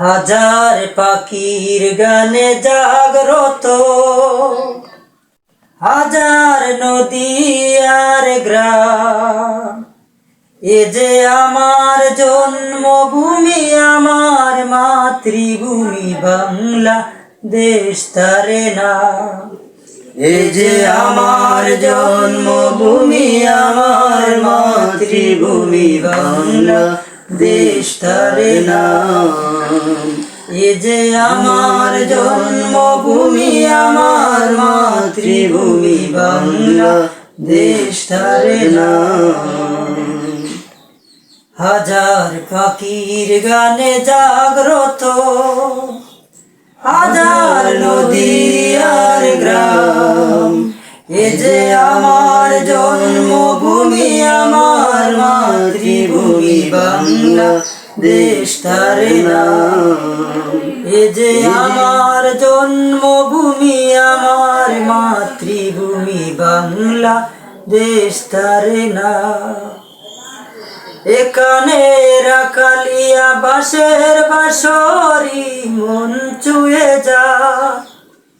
হাজার পাখির গানে জাগ্রত, হাজার নদী আর গ্রাম। এ যে আমার জন্মভূমি, আমার মাতৃভূমি বাংলা দেশ তারে নাম। এ যে আমার জন্মভূমি, আমার মাতৃভূমি বাংলা দেশ তারে নাম। এ যে আমার জন্মভূমি, আমার মাতৃভূমি বাংলা দেশ তারে নাম। হাজার পাখির গানে জাগ্রত, হাজার নদী আর গ্রাম। এ যে আমার জন্মভূমি, আমার মাতৃভূমি বাংলা দেশ তারে নাম। এ যে আমার জন্মভূমি, আমার মাতৃভূমি বাংলা দেশ তারে নাম। এখানে রাখালিয়া বাঁশের বাঁশরি মন ছুঁয়ে যা,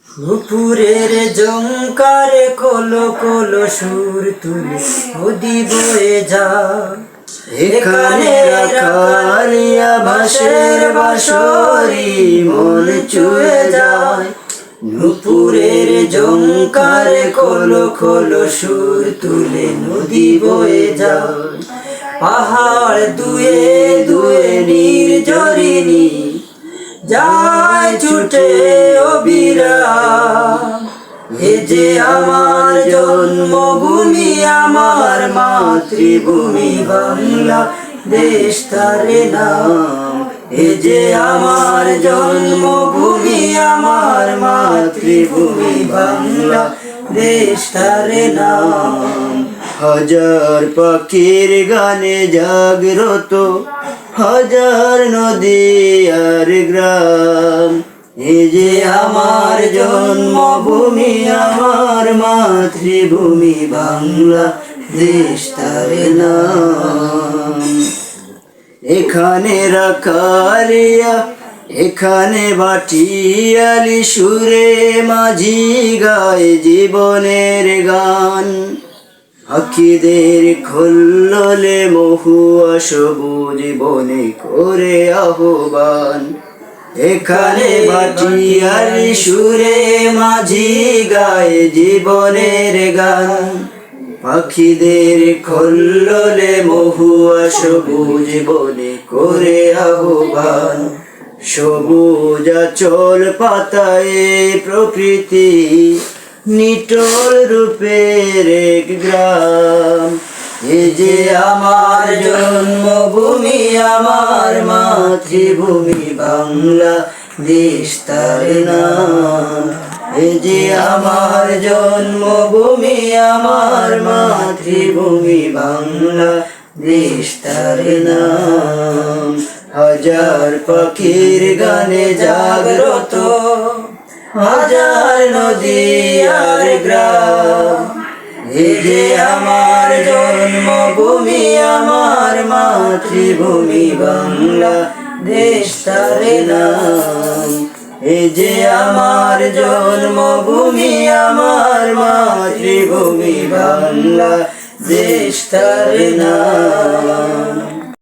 দুপুরের ঝংকারে কলো কলো সুর তুলে নদী বয়ে যা। এখানে রাখালিয়া বাঁশের বাঁশরি মন ছুঁয়ে যায়, দুপুরের ঝংকারে কলো কলো সুর তুলে নদী বয়ে যায়। পাহাড় দুয়ে দুয়ে নির্ঝরিণী যায় ছুটে অবিরাম। এ যে আমার জন্মভূমি, আমার মাতৃভূমি বাংলা দেশ তারে নাম। এ যে আমার জন্মভূমি, আমার মাতৃভূমি বাংলা দেশ তারে নাম। হাজার পাখির গানে জাগ্রত, হাজার নদী আর গ্রাম। এ যে আমার জন্মভূমি, আমার মাতৃভূমি বাংলা দেশ তারে নাম। এখানে রাখালিয়া, এখানে ভাটিয়ালি সুরে মাঝি গায় জীবনের গান। পাখিদের খোললে মহুয়া সবুজ বনে করে আহ্বান। এখানে ভাটিয়ালি সুরে মাঝি গায় জীবনের গান। পাখিদের খোললে মহুয়া সবুজ বনে করে আহ্বান। সবুজ আচল পাতায় প্রকৃতি নিটল রূপের এক গ্রাম। এ যে আমার জন্মভূমি, আমার মাতৃভূমি বাংলা দেশ তারে নাম। এ যে আমার জন্মভূমি, আমার মাতৃভূমি বাংলা দেশ তারে নাম। হাজার পাখির গানে জাগ্রত, হাজার নদী আর গ্রাম। এ যে আমার জন্মভূমি, আমার মাতৃভূমি বাংলা দেশ তারে নাম। এ যে আমার জন্মভূমি, আমার মাতৃভূমি বাংলা দেশ তারে নাম।